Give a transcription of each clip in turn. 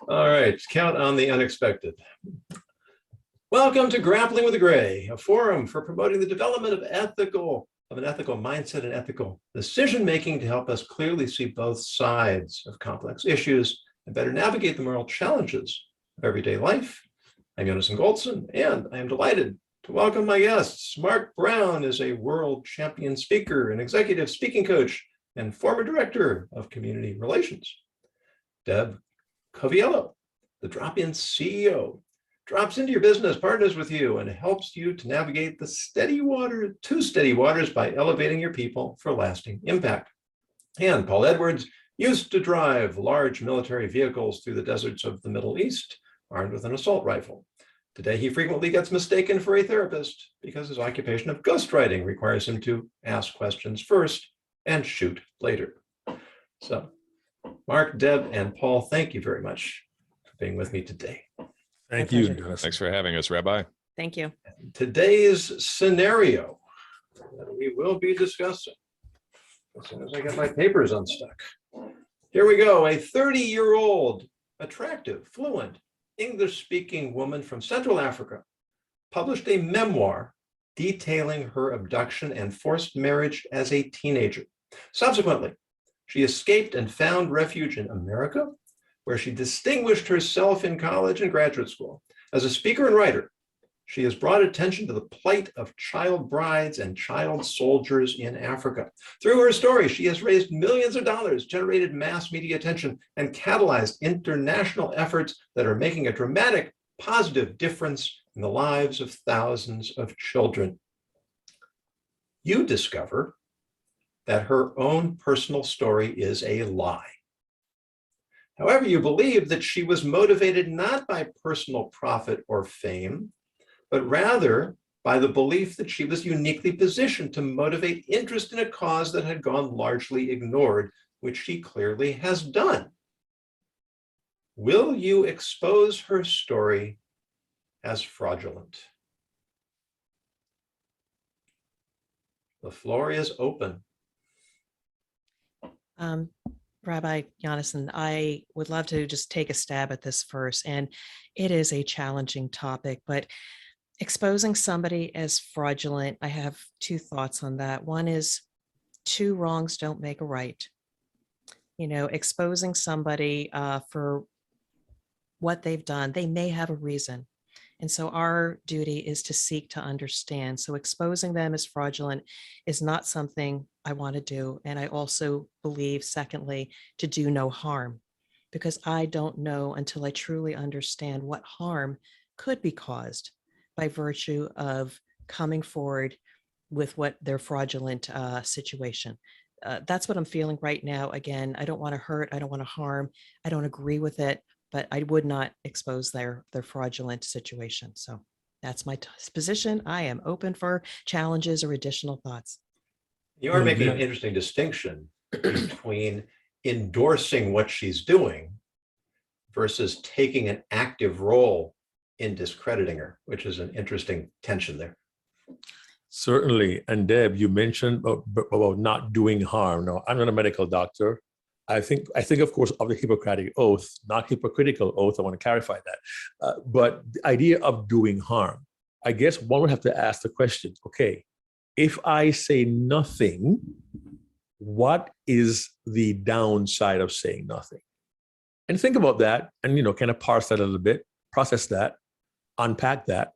All right, count on the unexpected. Welcome to Grappling with the Gray, a forum for promoting the development of an ethical mindset and ethical decision-making to help us clearly see both sides of complex issues and better navigate the moral challenges of everyday life. I'm Yonason Goldson, and I am delighted to welcome my guests. Mark Brown is a world champion speaker and executive speaking coach and former director of community relations. Deb Coviello, the Drop-In CEO, drops into your business, partners with you, and helps you to navigate the steady waters by elevating your people for lasting impact. And Paul Edwards used to drive large military vehicles through the deserts of the Middle East, armed with an assault rifle. Today, he frequently gets mistaken for a therapist because his occupation of ghostwriting requires him to ask questions first and shoot later. So, Mark, Deb, and Paul, thank you very much for being with me today. Thank you. Thanks for having us, Rabbi. Thank you. Today's scenario that we will be discussing, as soon as I get my papers unstuck. Here we go. A 30-year-old, attractive, fluent, English-speaking woman from Central Africa published a memoir detailing her abduction and forced marriage as a teenager. Subsequently, she escaped and found refuge in America, where she distinguished herself in college and graduate school. As a speaker and writer, she has brought attention to the plight of child brides and child soldiers in Africa. Through her story, she has raised millions of dollars, generated mass media attention, and catalyzed international efforts that are making a dramatic, positive difference in the lives of thousands of children. You discover that her own personal story is a lie. However, you believe that she was motivated not by personal profit or fame, but rather by the belief that she was uniquely positioned to motivate interest in a cause that had gone largely ignored, which she clearly has done. Will you expose her story as fraudulent? The floor is open. Rabbi Yonason, I would love to just take a stab at this first, and it is a challenging topic, but exposing somebody as fraudulent, I have two thoughts on that. One is two wrongs don't make a right. You know, exposing somebody for what they've done, they may have a reason. And so our duty is to seek to understand. So exposing them as fraudulent is not something I want to do. And I also believe, secondly, to do no harm, because I don't know until I truly understand what harm could be caused by virtue of coming forward with what their fraudulent situation. That's what I'm feeling right now. Again, I don't want to hurt. I don't want to harm. I don't agree with it, but I would not expose their fraudulent situation. So that's my position. I am open for challenges or additional thoughts. You are making an interesting distinction between endorsing what she's doing versus taking an active role in discrediting her, which is an interesting tension there. Certainly. And Deb, you mentioned about not doing harm. Now, I'm not a medical doctor. I think, of course, of the Hippocratic Oath, not hypocritical oath. I want to clarify that. But the idea of doing harm, I guess one would have to ask the question, okay, if I say nothing, what is the downside of saying nothing? And think about that and, kind of parse that a little bit, process that, unpack that,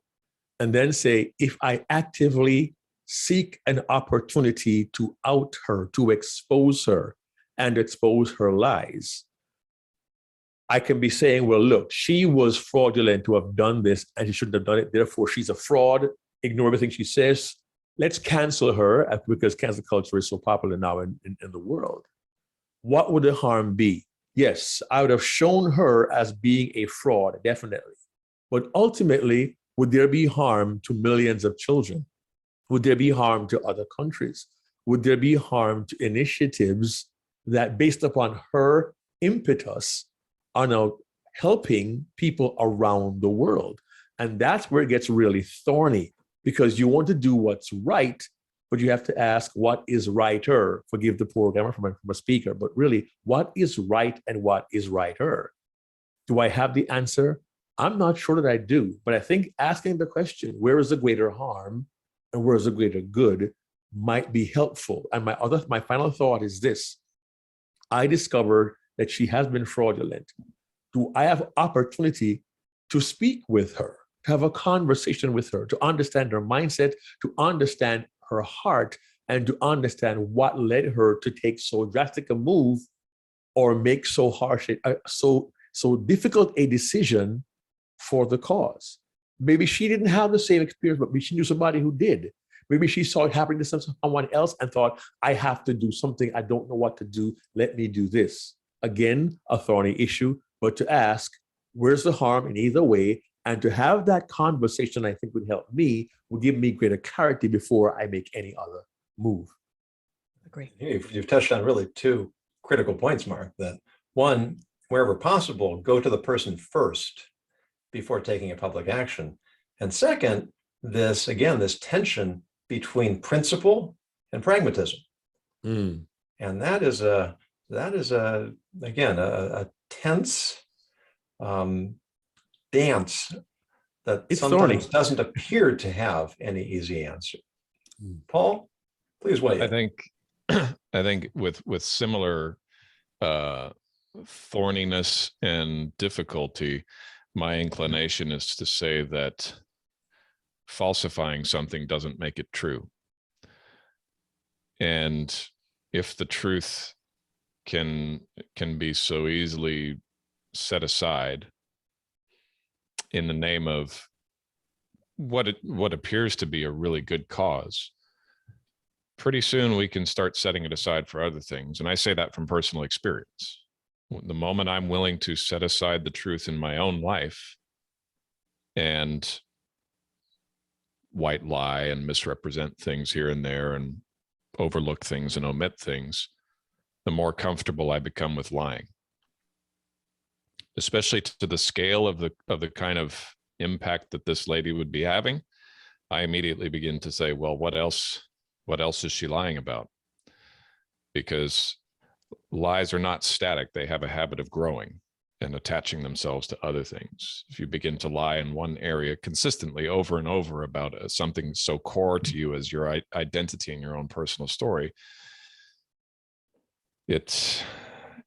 and then say, if I actively seek an opportunity to out her, to expose her, and expose her lies, I can be saying, well, look, she was fraudulent to have done this and she shouldn't have done it. Therefore, she's a fraud. Ignore everything she says. Let's cancel her because cancel culture is so popular now in the world. What would the harm be? Yes, I would have shown her as being a fraud, definitely. But ultimately, would there be harm to millions of children? Would there be harm to other countries? Would there be harm to initiatives that, based upon her impetus, are now helping people around the world? And that's where it gets really thorny, because you want to do what's right, but you have to ask what is righter. Forgive the poor grammar from a speaker, but really, what is right and what is righter? Do I have the answer? I'm not sure that I do, but I think asking the question, where is the greater harm and where is the greater good, might be helpful. And my final thought is this. I discovered that she has been fraudulent. Do I have opportunity to speak with her, to have a conversation with her, to understand her mindset, to understand her heart, and to understand what led her to take so drastic a move or make so harsh, so difficult a decision for the cause? Maybe she didn't have the same experience, but maybe she knew somebody who did. Maybe she saw it happening to someone else and thought, I have to do something. I don't know what to do. Let me do this. Again, a thorny issue, but to ask, where's the harm in either way? And to have that conversation, I think would help me, would give me greater clarity before I make any other move. Agree. You've touched on really two critical points, Mark, that one, wherever possible, go to the person first before taking a public action. And second, this tension between principle and pragmatism. Mm. And that is a tense dance that It's sometimes thorny. doesn't appear to have any easy answer. Paul, please weigh in. I think with similar thorniness and difficulty, my inclination is to say that falsifying something doesn't make it true. And if the truth can be so easily set aside in the name of what appears to be a really good cause, pretty soon we can start setting it aside for other things. And I say that from personal experience. The moment I'm willing to set aside the truth in my own life and white lie and misrepresent things here and there and overlook things and omit things, the more comfortable I become with lying. Especially to the scale of the kind of impact that this lady would be having, I immediately begin to say, well, what else is she lying about? Because lies are not static. They have a habit of growing and attaching themselves to other things. If you begin to lie in one area consistently over and over about something so core to you as your identity and your own personal story, it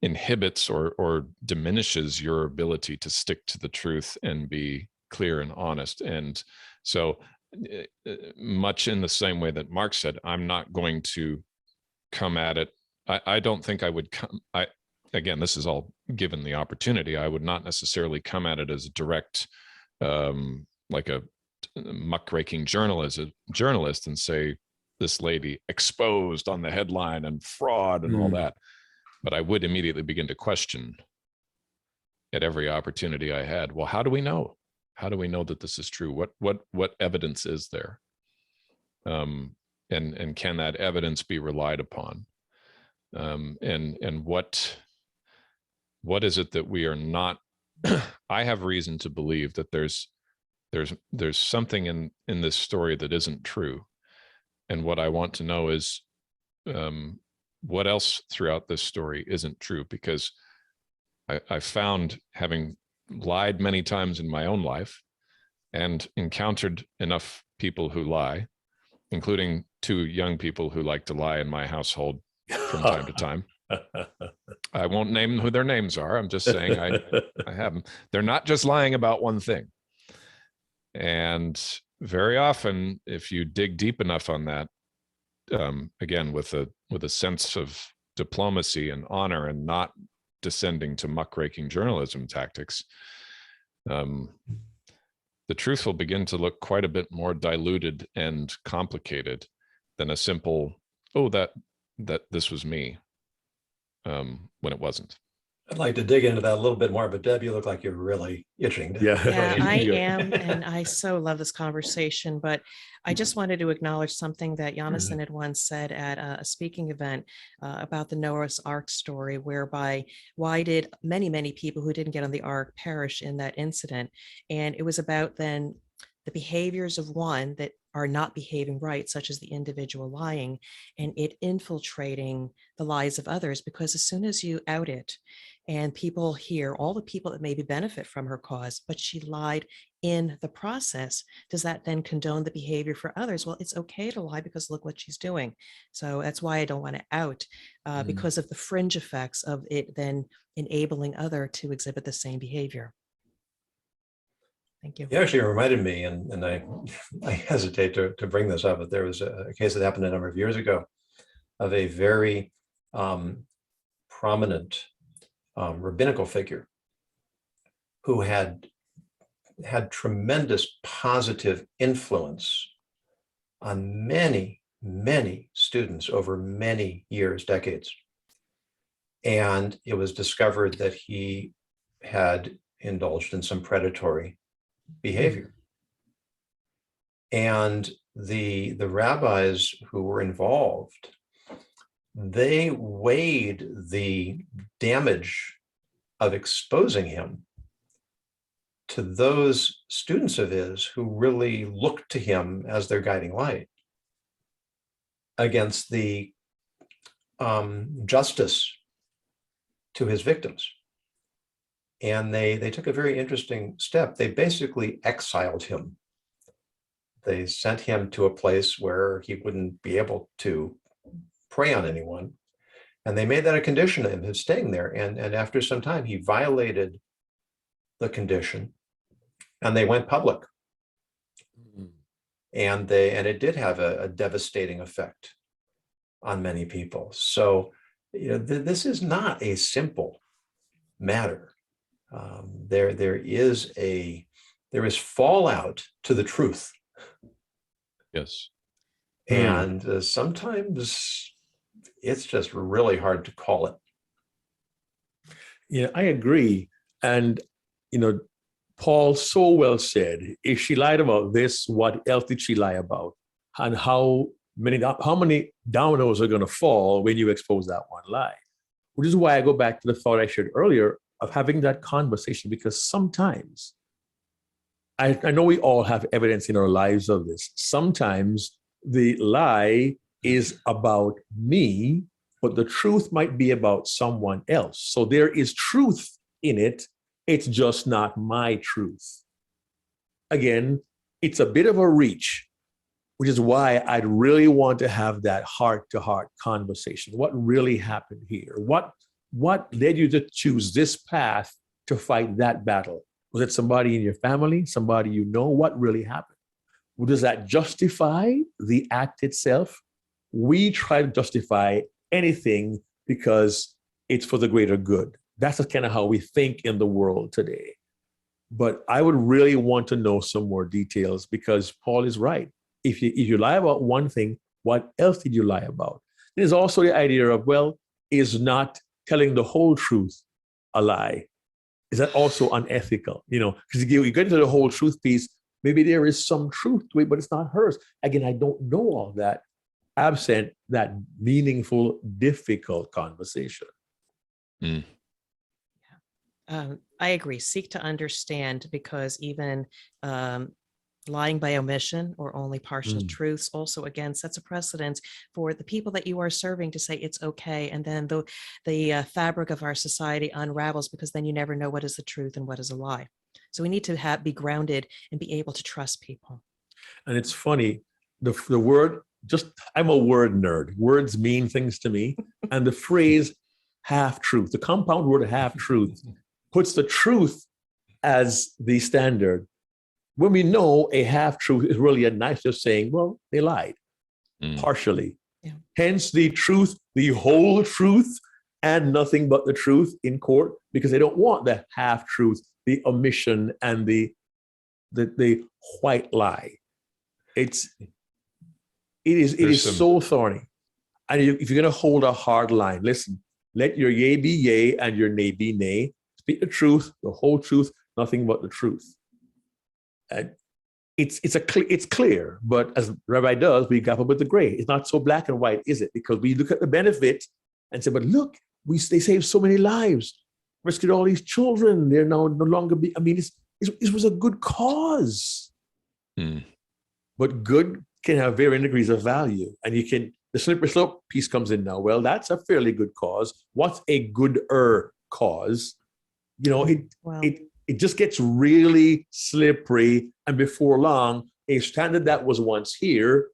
inhibits or diminishes your ability to stick to the truth and be clear and honest. And so much in the same way that Mark said, I'm not going to come at it. I don't think I would come. Again, this is all given the opportunity. I would not necessarily come at it as a direct, like a muckraking journalist and say, this lady exposed on the headline and fraud and all that. But I would immediately begin to question at every opportunity I had. Well, how do we know? How do we know that this is true? What evidence is there? And can that evidence be relied upon? And what is it that we are not? I have reason to believe that there's something in this story that isn't true. And what I want to know is what else throughout this story isn't true, because I found, having lied many times in my own life and encountered enough people who lie, including 2 young people who like to lie in my household from time to time. I won't name who their names are. I'm just saying I have them. They're not just lying about one thing. And very often, if you dig deep enough on that, again, with a sense of diplomacy and honor and not descending to muckraking journalism tactics, the truth will begin to look quite a bit more diluted and complicated than a simple, oh, that this was me, when it wasn't. I'd like to dig into that a little bit more, but Deb, you look like you're really itching to. Yeah, I am. And I so love this conversation, but I just wanted to acknowledge something that Yonason had once said at a speaking event about the Noah's Ark story, whereby why did many people who didn't get on the Ark perish in that incident? And it was about then the behaviors of one that are not behaving right, such as the individual lying, and it infiltrating the lies of others, because as soon as you out it And people hear all the people that maybe benefit from her cause, but she lied in the process. Does that then condone the behavior for others? Well, it's okay to lie because look what she's doing. So that's why I don't want to out because of the fringe effects of it then enabling other to exhibit the same behavior. Thank you. You actually reminded me, and I hesitate to bring this up, but there was a case that happened a number of years ago of a very prominent rabbinical figure who had tremendous positive influence on many, many students over many years, decades. And it was discovered that he had indulged in some predatory behavior. And the rabbis who were involved, they weighed the damage of exposing him to those students of his who really looked to him as their guiding light against the justice to his victims. And they took a very interesting step. They basically exiled him. They sent him to a place where he wouldn't be able to prey on anyone. And they made that a condition of his staying there. And after some time, he violated the condition and they went public. And it did have a devastating effect on many people. So, this is not a simple matter. There is fallout to the truth. Yes. And sometimes it's just really hard to call it. Yeah, I agree. And, Paul so well said, if she lied about this, what else did she lie about? And how many dominoes are going to fall when you expose that one lie? Which is why I go back to the thought I shared earlier of having that conversation, because sometimes, I know we all have evidence in our lives of this. Sometimes the lie is about me, but the truth might be about someone else. So there is truth in it. It's just not my truth. Again, it's a bit of a reach, which is why I'd really want to have that heart-to-heart conversation. What really happened here? What led you to choose this path to fight that battle? Was it somebody in your family, somebody you know? What really happened? Well, does that justify the act itself? We try to justify anything because it's for the greater good. That's kind of how we think in the world today. But I would really want to know some more details, because Paul is right. If you lie about one thing, what else did you lie about? There's also the idea of, well, is not telling the whole truth a lie? Is that also unethical? Because you get into the whole truth piece, maybe there is some truth to it, but it's not hers. Again, I don't know all that, absent that meaningful, difficult conversation. I agree. Seek to understand, because even lying by omission or only partial truths also, again, sets a precedent for the people that you are serving to say it's okay. And then the fabric of our society unravels, because then you never know what is the truth and what is a lie. So we need to be grounded and be able to trust people. And it's funny, the word, I'm a word nerd. Words mean things to me. And the phrase half-truth, the compound word half-truth, puts the truth as the standard, when we know a half-truth is really a nice of saying, well, they lied partially. Yeah. Hence the truth, the whole truth, and nothing but the truth in court, because they don't want the half-truth, the omission, and the white lie. It is so thorny. And if you're going to hold a hard line, listen, let your yea be yea and your nay be nay. Speak the truth, the whole truth, nothing but the truth. And it's clear, but as Rabbi does, we grapple with the gray. It's not so black and white, is it? Because we look at the benefit and say, but look, they saved so many lives, rescued all these children. They're now no longer it was a good cause. But good can have varying degrees of value. And the slippery slope piece comes in now. Well, that's a fairly good cause. What's a gooder cause, you know, Well, it just gets really slippery. And before long, a standard that was once here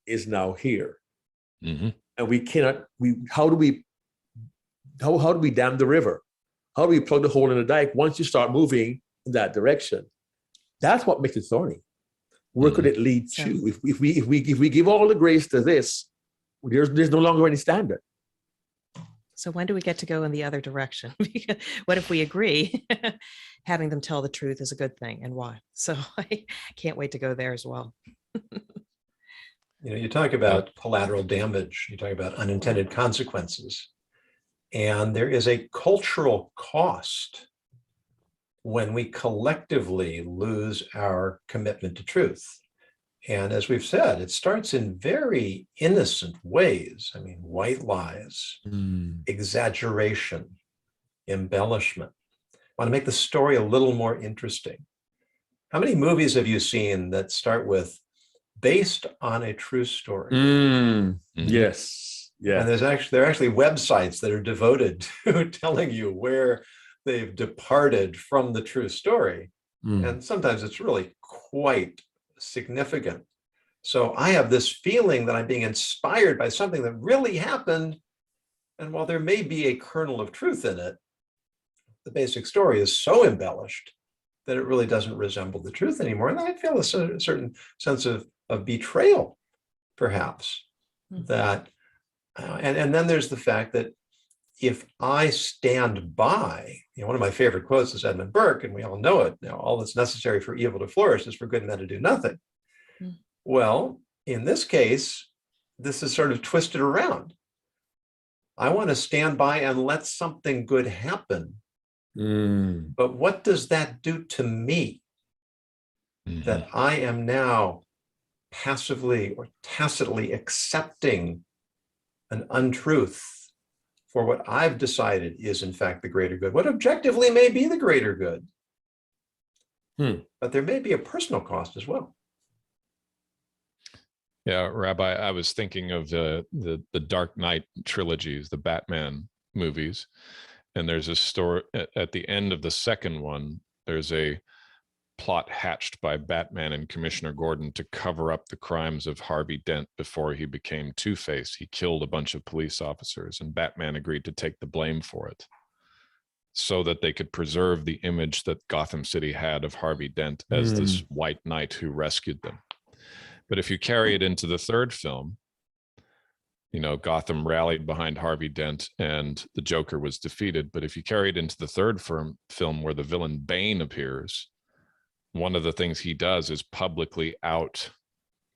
is now here. Mm-hmm. And we cannot, how do we dam the river? How do we plug the hole in the dike once you start moving in that direction? That's what makes it thorny. Where could it lead So- to? If we give all the grace to this, there's no longer any standard. So when do we get to go in the other direction? What if we agree having them tell the truth is a good thing, and why? So I can't wait to go there as well. You know, you talk about collateral damage, you talk about unintended consequences, and there is a cultural cost when we collectively lose our commitment to truth. And as we've said, it starts in very innocent ways. I mean, white lies, exaggeration, embellishment. I want to make the story a little more interesting. How many movies have you seen that start with based on a true story? Yes. Yeah. And there are actually websites that are devoted to telling you where they've departed from the true story. And sometimes it's really quite significant. So I have this feeling that I'm being inspired by something that really happened. And while there may be a kernel of truth in it, the basic story is so embellished that it really doesn't resemble the truth anymore. And I feel a certain sense of betrayal, perhaps, that, and then there's the fact that if I stand by, you know, one of my favorite quotes is Edmund Burke, and we all know it. Now, all that's necessary for evil to flourish is for good men to do nothing. Well, in this case, this is sort of twisted around. I want to stand by and let something good happen. But what does that do to me? That I am now passively or tacitly accepting an untruth for what I've decided is in fact the greater good, what objectively may be the greater good. But there may be a personal cost as well. Yeah, Rabbi, I was thinking of the Dark Knight trilogies, the Batman movies, and there's a story at the end of the second one. There's a plot hatched by Batman and Commissioner Gordon to cover up the crimes of Harvey Dent before he became Two-Face. He killed a bunch of police officers, and Batman agreed to take the blame for it so that they could preserve the image that Gotham City had of Harvey Dent as this white knight who rescued them. But if you carry it into the third film, you know, Gotham rallied behind Harvey Dent and the Joker was defeated. But if you carry it into the third film where the villain Bane appears, one of the things he does is publicly out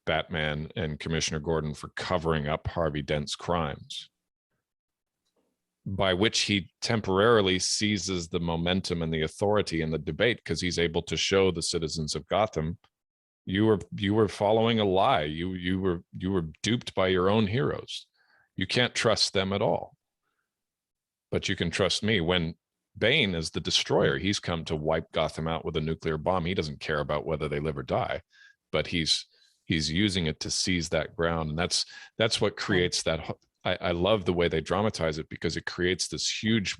Batman and Commissioner Gordon for covering up Harvey Dent's crimes, by which he temporarily seizes the momentum and the authority in the debate because he's able to show the citizens of Gotham, you were following a lie. You were duped by your own heroes. You can't trust them at all. But you can trust me. When Bane is the destroyer, he's come to wipe Gotham out with a nuclear bomb. He doesn't care about whether they live or die, but he's using it to seize that ground. And that's what creates that. I love the way they dramatize it because it creates this huge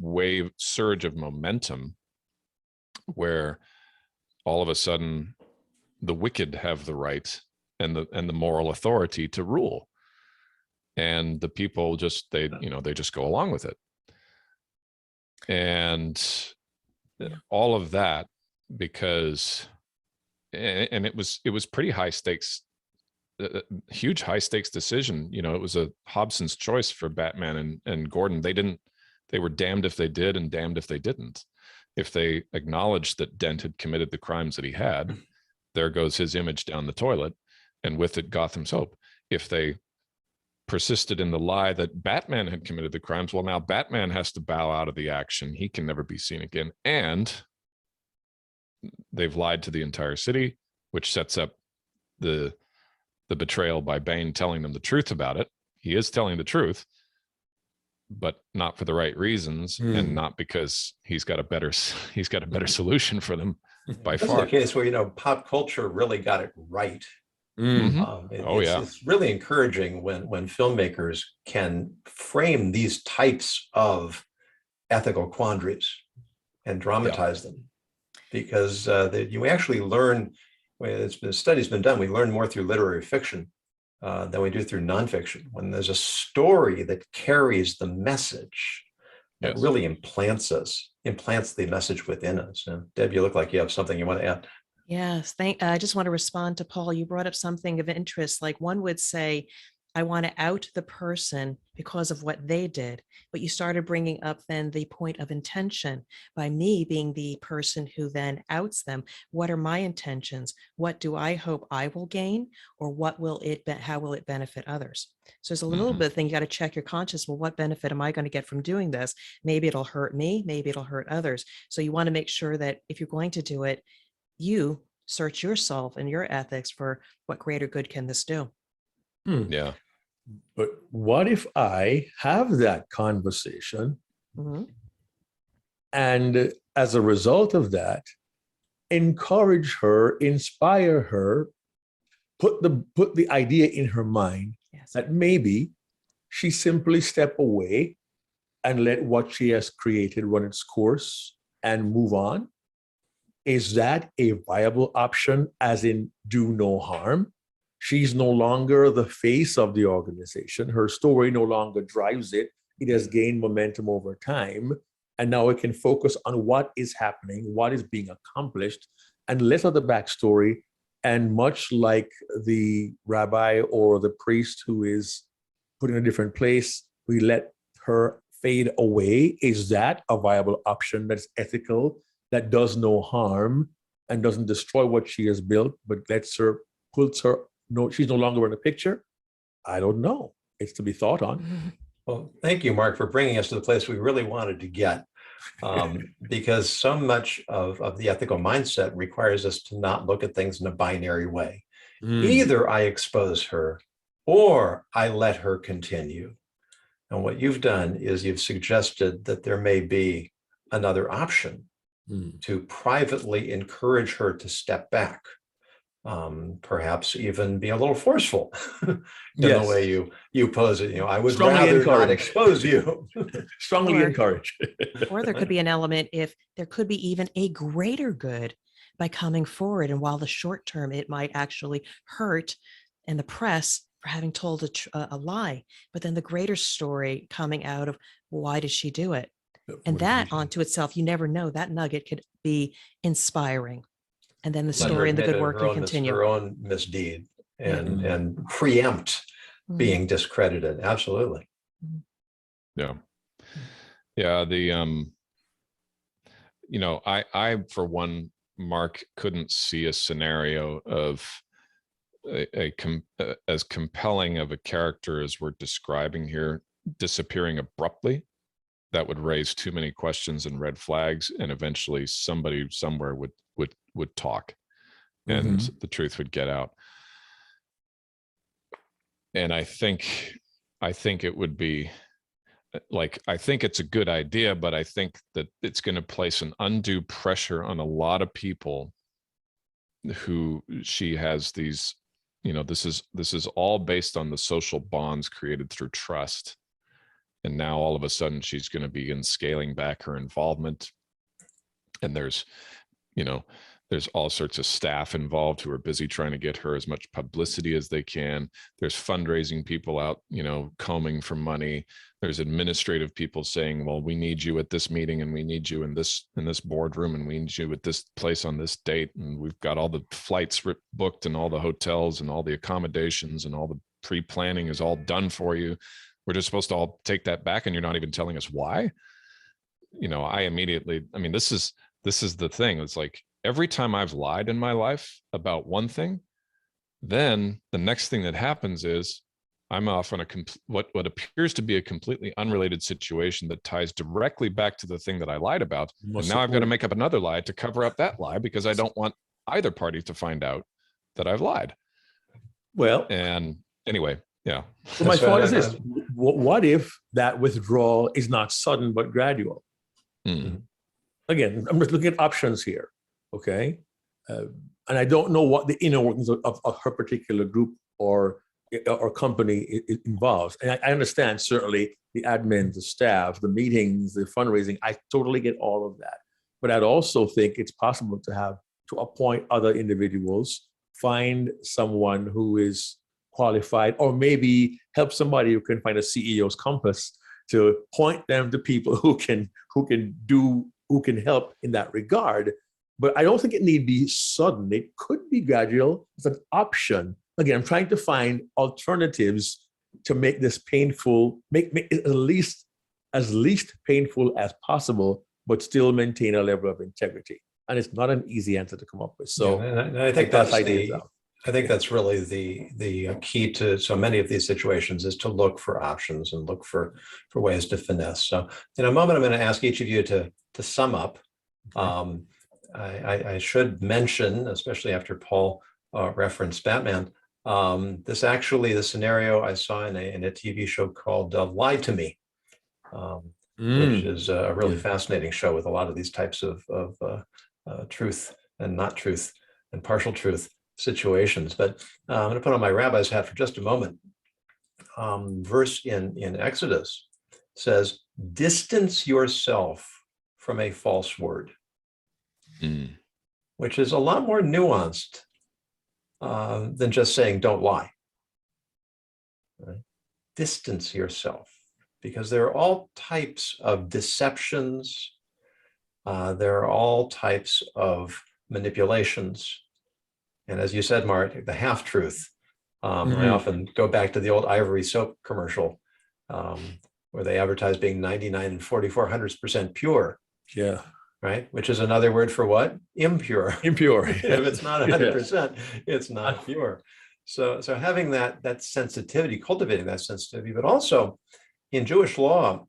surge of momentum where all of a sudden the wicked have the right and the moral authority to rule, and the people just they just go along with it. And all of that because, and it was pretty high stakes, huge high stakes decision. You know, it was a Hobson's choice for Batman and Gordon. They were damned if they did and damned if they didn't. If they acknowledged that Dent had committed the crimes that he had, there goes his image down the toilet, and with it Gotham's hope. If they persisted in the lie that Batman had committed the crimes, well, now Batman has to bow out of the action. He can never be seen again. And they've lied to the entire city, which sets up the betrayal by Bane telling them the truth about it. He is telling the truth, but not for the right reasons, and not because he's got a better solution for them by This far. is a case where, pop culture really got it right. It's really encouraging when filmmakers can frame these types of ethical quandaries and dramatize them, because you actually learn, studies been done, we learn more through literary fiction than we do through nonfiction. When there's a story that carries the message, that Yes. really implants the message within us. And Deb, you look like you have something you want to add. Yes, I just want to respond to Paul. You brought up something of interest. Like one would say, I want to out the person because of what they did. But you started bringing up then the point of intention by me being the person who then outs them. What are my intentions? What do I hope I will gain? Or how will it benefit others? So there's a little bit of thing you got to check your conscience. Well, what benefit am I going to get from doing this? Maybe it'll hurt me. Maybe it'll hurt others. So you want to make sure that if you're going to do it, you search yourself and your ethics for what greater good can this do. Yeah. But what if I have that conversation and as a result of that, encourage her, inspire her, put the idea in her mind that maybe she simply step away and let what she has created run its course and move on? Is that a viable option, as in do no harm? She's no longer the face of the organization. Her story no longer drives it. It has gained momentum over time. And now it can focus on what is happening, what is being accomplished, and less of the backstory. And much like the rabbi or the priest who is put in a different place, we let her fade away. Is that a viable option that's ethical, that does no harm and doesn't destroy what she has built, but puts her, no, she's no longer in the picture? I don't know. It's to be thought on. Well, thank you, Mark, for bringing us to the place we really wanted to get, because so much of the ethical mindset requires us to not look at things in a binary way. Either I expose her or I let her continue. And what you've done is you've suggested that there may be another option to privately encourage her to step back. Perhaps even be a little forceful in the way you pose it. I would rather not expose you. Strongly encourage. Or there could be an element if there could be even a greater good by coming forward. And while the short term, it might actually hurt in the press for having told a lie, but then the greater story coming out of why did she do it? And that onto itself, you never know, that nugget could be inspiring. And then the story and the good work can continue. Her own misdeed and preempt being discredited. Absolutely. Yeah. Yeah. I for one, Mark, couldn't see a scenario of as compelling of a character as we're describing here disappearing abruptly. That would raise too many questions and red flags, and eventually somebody somewhere would talk, and the truth would get out. And I think it would be like, I think it's a good idea, but I think that it's going to place an undue pressure on a lot of people who she has these, this is all based on the social bonds created through trust. And now all of a sudden she's going to begin scaling back her involvement. And there's all sorts of staff involved who are busy trying to get her as much publicity as they can. There's fundraising people out, combing for money. There's administrative people saying, well, we need you at this meeting, and we need you in this boardroom, and we need you at this place on this date. And we've got all the flights booked and all the hotels and all the accommodations and all the pre-planning is all done for you. We're just supposed to all take that back, and you're not even telling us why. This is the thing. It's like every time I've lied in my life about one thing, then the next thing that happens is I'm off on what appears to be a completely unrelated situation that ties directly back to the thing that I lied about. And now I've got to make up another lie to cover up that lie, because I don't want either party to find out that I've lied. Well, and anyway, yeah. So my thought is this: what if that withdrawal is not sudden but gradual? Again, I'm just looking at options here, okay? And I don't know what the inner workings of her particular group or or company involves. And I understand certainly the admin, the staff, the meetings, the fundraising. I totally get all of that. But I'd also think it's possible to appoint other individuals, find someone who is qualified, or maybe help somebody who can find a CEO's compass to point them to people who can help in that regard. But I don't think it need be sudden. It could be gradual. It's an option. Again, I'm trying to find alternatives to make this painful, make it as least painful as possible, but still maintain a level of integrity. And it's not an easy answer to come up with. So yeah, and I think that's really the key to so many of these situations, is to look for options and look for ways to finesse. So in a moment, I'm going to ask each of you to sum up. Okay. I should mention, especially after Paul referenced Batman, the scenario I saw in a TV show called Lie to Me, which is a really fascinating show with a lot of these types of truth and not truth and partial truth situations. But I'm going to put on my rabbi's hat for just a moment. Verse in Exodus says, "Distance yourself from a false word," which is a lot more nuanced than just saying don't lie. Right? Distance yourself, because there are all types of deceptions. There are all types of manipulations. And as you said, Mark, the half-truth. I often go back to the old Ivory soap commercial where they advertise being 99 and 44% pure. Yeah. Right? Which is another word for what? Impure. Impure. If it's not 100%, it's not pure. So having that sensitivity, cultivating that sensitivity, but also in Jewish law,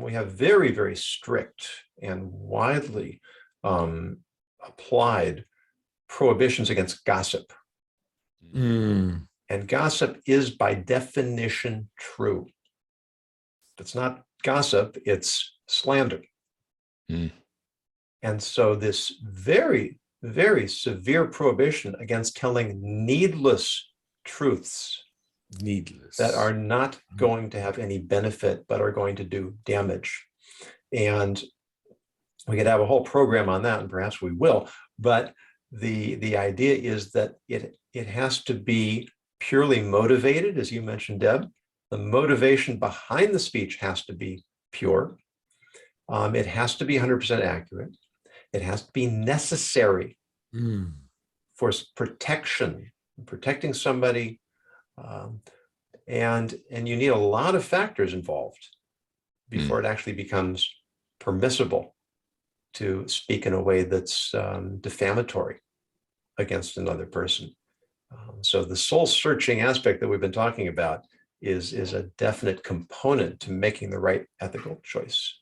we have very, very strict and widely applied prohibitions against gossip. And gossip is by definition true. It's not gossip, it's slander. And so this very, very severe prohibition against telling needless truths that are not going to have any benefit, but are going to do damage. And we could have a whole program on that, and perhaps we will, but the idea is that it has to be purely motivated, as you mentioned, Deb. The motivation behind the speech has to be pure. It has to be 100% accurate. It has to be necessary for protecting somebody. And you need a lot of factors involved before it actually becomes permissible to speak in a way that's defamatory against another person. So the soul-searching aspect that we've been talking about is a definite component to making the right ethical choice.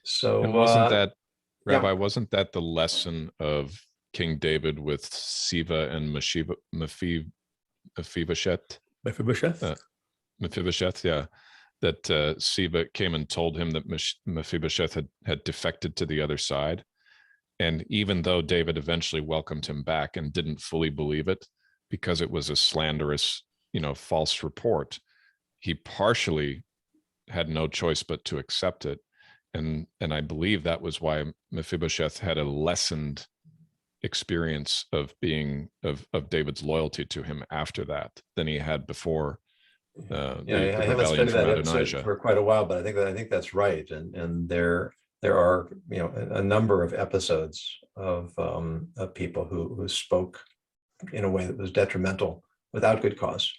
So and wasn't that, Rabbi, wasn't that the lesson of King David with Siva and Mephibosheth? Mephibosheth, yeah. That Siva came and told him that Mephibosheth had defected to the other side. And even though David eventually welcomed him back and didn't fully believe it, because it was a slanderous, false report, he partially had no choice but to accept it. And I believe that was why Mephibosheth had a lessened experience of David's loyalty to him after that than he had before. I haven't studied that episode for quite a while, but I think that's right. And there are a number of episodes of people who spoke in a way that was detrimental without good cause.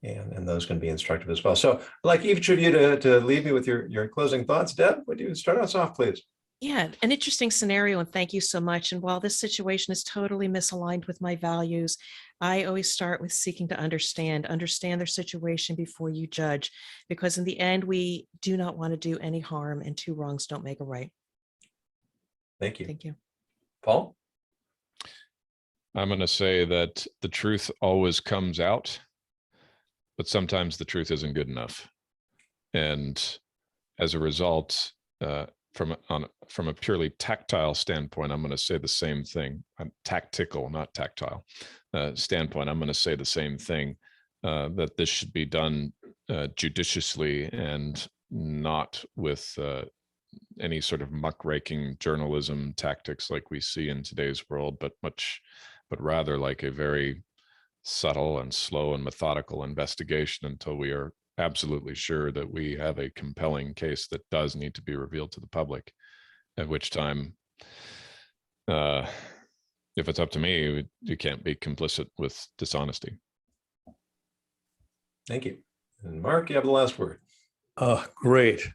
And those can be instructive as well. So I'd like each of you to leave me with your closing thoughts. Deb, would you start us off, please? Yeah, an interesting scenario, and thank you so much. And while this situation is totally misaligned with my values, I always start with seeking to understand their situation before you judge, because in the end, we do not want to do any harm, and two wrongs don't make a right. Thank you. Thank you. Paul? I'm going to say that the truth always comes out, but sometimes the truth isn't good enough. And as a result, from a purely tactile standpoint, I'm going to say the same thing. Tactical, not tactile standpoint. I'm going to say the same thing, that this should be done judiciously and not with any sort of muckraking journalism tactics like we see in today's world, but rather like a very subtle and slow and methodical investigation until we are absolutely sure that we have a compelling case that does need to be revealed to the public, at which time, if it's up to me, you can't be complicit with dishonesty. Thank you. And Mark, you have the last word. Great.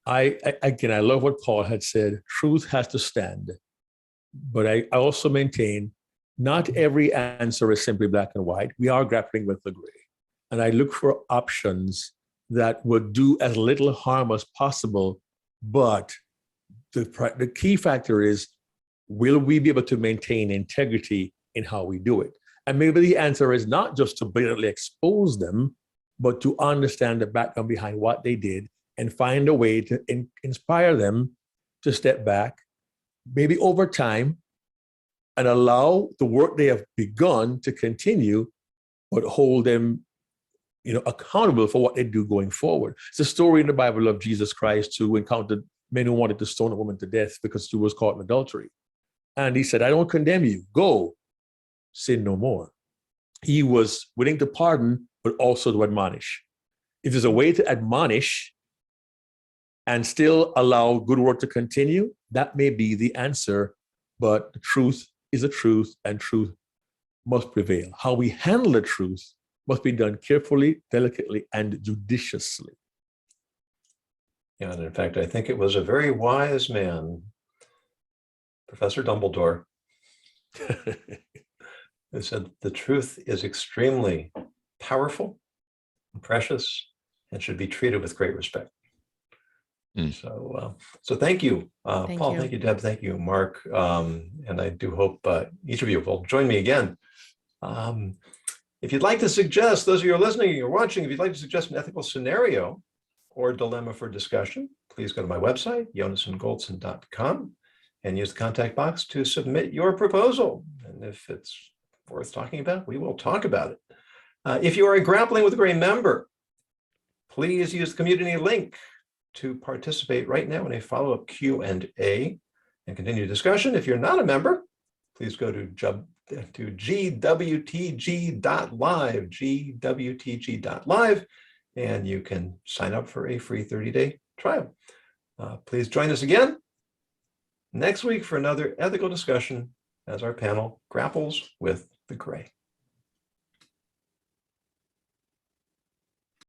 I love what Paul had said. Truth has to stand. But I also maintain not every answer is simply black and white. We are grappling with the gray. And I look for options that would do as little harm as possible. But the key factor is, will we be able to maintain integrity in how we do it? And maybe the answer is not just to blatantly expose them, but to understand the background behind what they did and find a way to inspire them to step back, maybe over time, and allow the work they have begun to continue, but hold them, accountable for what they do going forward. It's a story in the Bible of Jesus Christ who encountered men who wanted to stone a woman to death because she was caught in adultery. And he said, I don't condemn you. Go, sin no more. He was willing to pardon, but also to admonish. If there's a way to admonish and still allow good work to continue, that may be the answer, but the truth is the truth, and truth must prevail. How we handle the truth must be done carefully, delicately, and judiciously. Yeah, and in fact, I think it was a very wise man, Professor Dumbledore, who said the truth is extremely powerful and precious and should be treated with great respect. So thank you, Thank Paul. you. Thank you, Deb. Thank you, Mark. And I do hope each of you will join me again. If you'd like to suggest, those of you who are listening or watching, if you'd like to suggest an ethical scenario or dilemma for discussion, please go to my website, yonasongoldson.com, and use the contact box to submit your proposal. And if it's worth talking about, we will talk about it. If you are a Grappling with the Gray member, please use the community link to participate right now in a follow-up Q&A and continue discussion. If you're not a member, please go to gwtg.live, and you can sign up for a free 30-day trial. Please join us again next week for another ethical discussion as our panel grapples with the gray.